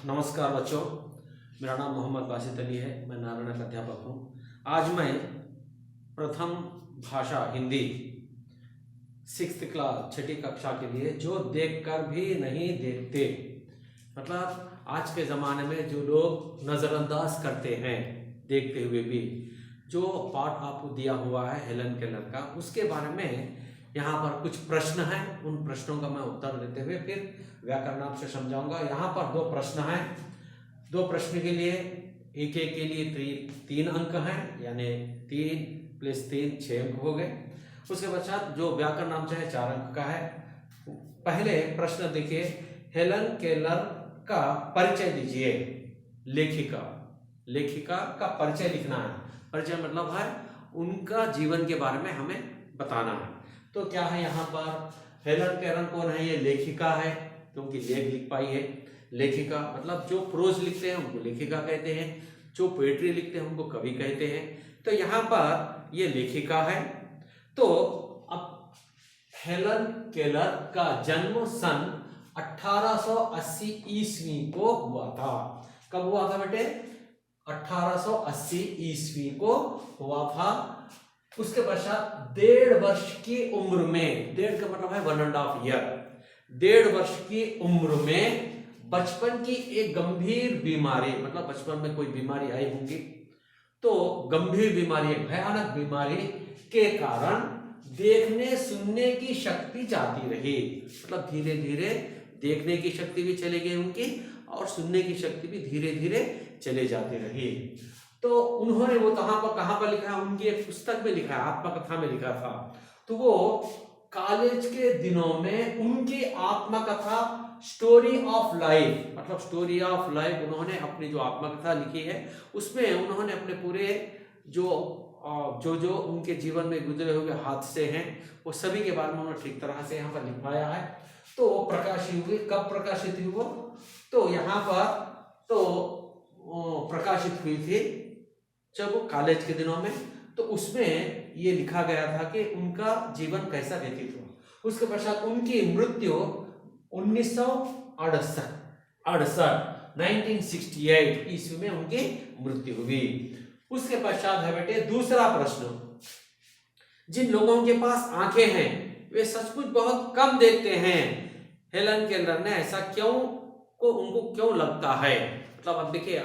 नमस्कार बच्चों, मेरा नाम मोहम्मद बासित अली है। मैं नारायण का अध्यापक हूँ। आज मैं प्रथम भाषा हिंदी 6th क्लास 6ठी कक्षा के लिए जो देखकर भी नहीं देखते, मतलब आज के ज़माने में जो लोग नज़रअंदाज करते हैं देखते हुए भी, जो पाठ आपको दिया हुआ है हेलन केलर का, उसके बारे में यहाँ पर कुछ प्रश्न हैं। उन प्रश्नों का मैं उत्तर देते हुए फिर व्याकरण आपसे समझाऊंगा। यहाँ पर 2 प्रश्न हैं। 2 प्रश्न के लिए एक के लिए 3 अंक हैं, यानी 3 + 3 6 अंक हो गए। उसके पश्चात जो व्याकरण नाम चाहे 4 अंक का है। पहले प्रश्न देखिए, हेलन केलर का परिचय दीजिए। लेखिका का परिचय लिखना है। परिचय मतलब है उनका जीवन के बारे में हमें बताना है। तो क्या है यहाँ पर, हेलन केलर कौन है? ये लेखिका है, क्योंकि लेख लिख पाई है। लेखिका मतलब जो प्रोज लिखते हैं उनको लेखिका कहते हैं, जो पोएट्री लिखते हैं उनको कवि कहते हैं। तो यहाँ पर ये लेखिका है। तो अब हेलन केलर का जन्म सन 1880 ईस्वी को हुआ था। कब हुआ था बेटे? 1880 ईस्वी को हुआ था। उसके पश्चात 1.5 वर्ष की उम्र में, 1.5 का मतलब है 1.5 ईयर, 1.5 वर्ष की उम्र में बचपन की एक गंभीर बीमारी, मतलब बचपन में कोई बीमारी आई होगी, तो गंभीर बीमारी, भयानक बीमारी के कारण देखने सुनने की शक्ति जाती रही। मतलब धीरे धीरे देखने की शक्ति भी चली गई उनकी, और सुनने की शक्ति भी धीरे धीरे चले जाती रही। तो उन्होंने वो कहाँ पर लिखा है? उनकी एक पुस्तक में लिखा है, आत्मकथा में लिखा था। तो वो कॉलेज के दिनों में उनकी आत्मकथा स्टोरी ऑफ लाइफ, मतलब स्टोरी ऑफ लाइफ, उन्होंने अपनी जो आत्मकथा लिखी है उसमें उन्होंने अपने पूरे जो उनके जीवन में गुजरे हुए हादसे हैं वो सभी के बारे में उन्होंने ठीक तरह से यहाँ पर लिखवाया है। तो प्रकाशित हुई, कब प्रकाशित हुई वो? तो यहाँ पर तो प्रकाशित हुई थी जब वो कॉलेज के दिनों में। तो उसमें ये लिखा गया था कि उनका जीवन कैसा व्यतीत हुआ। उसके पश्चात उनकी मृत्यु 1968 ईस्वी में उनकी मृत्यु हुई। उसके पश्चात है बेटे दूसरा प्रश्न, जिन लोगों के पास आंखें हैं वे सचमुच बहुत कम देखते हैं। हेलन केलर ने ऐसा उनको क्यों लगता है? मतलब अब देखिए,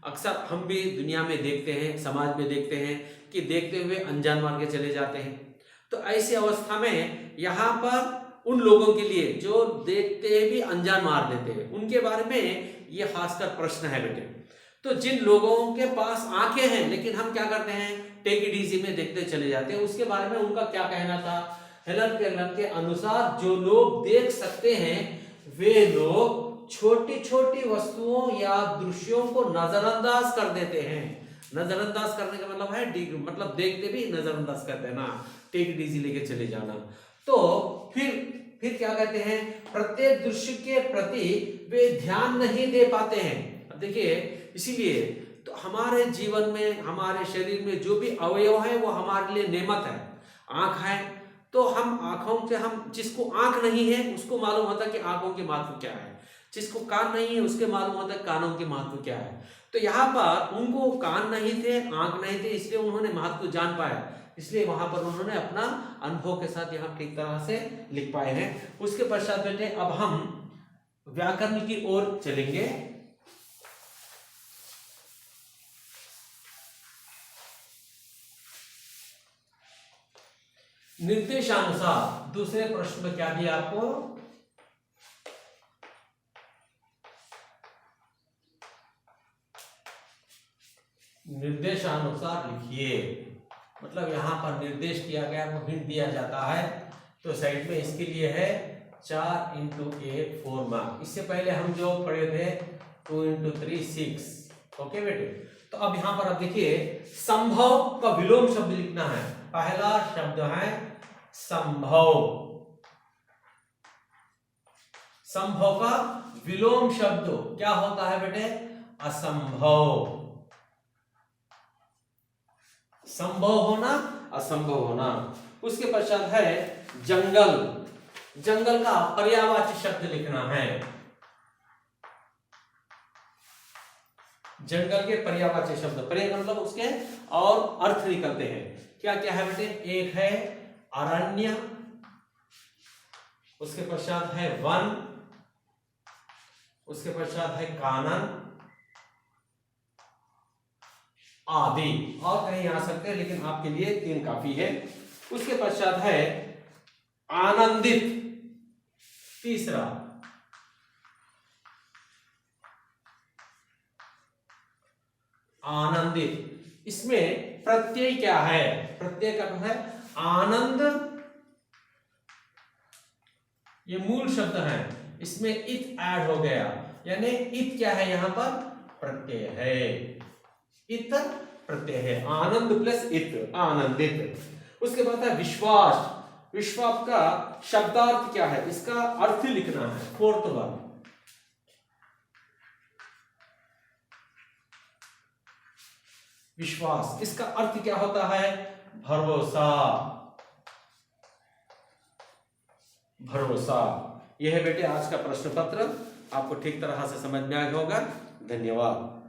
अक्सर हम भी दुनिया में देखते हैं, समाज में देखते हैं कि देखते हुए अनजान मान के चले जाते हैं। तो ऐसी अवस्था में यहाँ पर उन लोगों के लिए जो देखते हैं भी अनजान मार देते हैं, उनके बारे में ये खासकर प्रश्न है बेटे। तो जिन लोगों के पास आंखें हैं लेकिन हम क्या करते हैं, टेक इट इजी में देखते चले जाते हैं, उसके बारे में उनका क्या कहना था? हेलन केलर के अनुसार जो लोग देख सकते हैं वे लोग छोटी छोटी वस्तुओं या दृश्यों को नजरअंदाज कर देते हैं। नजरअंदाज करने का मतलब है मतलब देखते भी नजरअंदाज कर देना, टेक इट इजी लेके चले जाना। तो फिर क्या कहते हैं, प्रत्येक दृश्य के प्रति वे ध्यान नहीं दे पाते हैं। अब देखिए, इसीलिए तो हमारे जीवन में, हमारे शरीर में जो भी अवयव है वो हमारे लिए नेमत है। आंख है तो हम आंखों से, हम जिसको आंख नहीं है उसको मालूम होता है कि आंखों के महत्व क्या है, जिसको कान नहीं है उसके मालूम होता है कानों के महत्व क्या है। तो यहाँ पर उनको कान नहीं थे, आंख नहीं थे, इसलिए उन्होंने महत्व जान पाया, इसलिए वहां पर उन्होंने अपना अनुभव के साथ यहाँ ठीक तरह से लिख पाए हैं। उसके पश्चात बेटे अब हम व्याकरण की ओर चलेंगे। निर्देशानुसार दूसरे प्रश्न में क्या दिया आपको? निर्देशानुसार लिखिए, मतलब यहाँ पर निर्देश किया गया, वो हिंट दिया जाता है। तो साइड में इसके लिए है 4 × 1 4 मार्क। इससे पहले हम जो पढ़े थे 2 × 3 6। ओके बेटे, तो अब यहाँ पर आप देखिए, संभव का विलोम शब्द लिखना है। पहला शब्द है संभव। संभव का विलोम शब्द क्या होता है बेटे? असंभव। संभव होना, असंभव होना। उसके पश्चात है जंगल। जंगल का पर्यायवाची शब्द लिखना है। जंगल के पर्यायवाची शब्द, पर्याय मतलब उसके और अर्थ निकलते हैं। क्या क्या है बेटे? एक है अरण्य, उसके पश्चात है वन, उसके पश्चात है कानन आदि, और कहीं आ सकते हैं लेकिन आपके लिए 3 काफी है। उसके पश्चात है आनंदित, तीसरा आनंदित। इसमें प्रत्यय क्या है? प्रत्यय का है आनंद, ये मूल शब्द है, इसमें इत ऐड हो गया, यानी इत क्या है यहां पर? प्रत्यय है, इत प्रत्यय है, आनंद प्लस इत, आनंदित। उसके बाद है विश्वास। विश्वास का शब्दार्थ क्या है? इसका अर्थ लिखना है, 4th वर्ड। विश्वास, इसका अर्थ क्या होता है? भरोसा, भरोसा। यह है बेटे आज का प्रश्न पत्र, आपको ठीक तरह से समझ में आया होगा। धन्यवाद।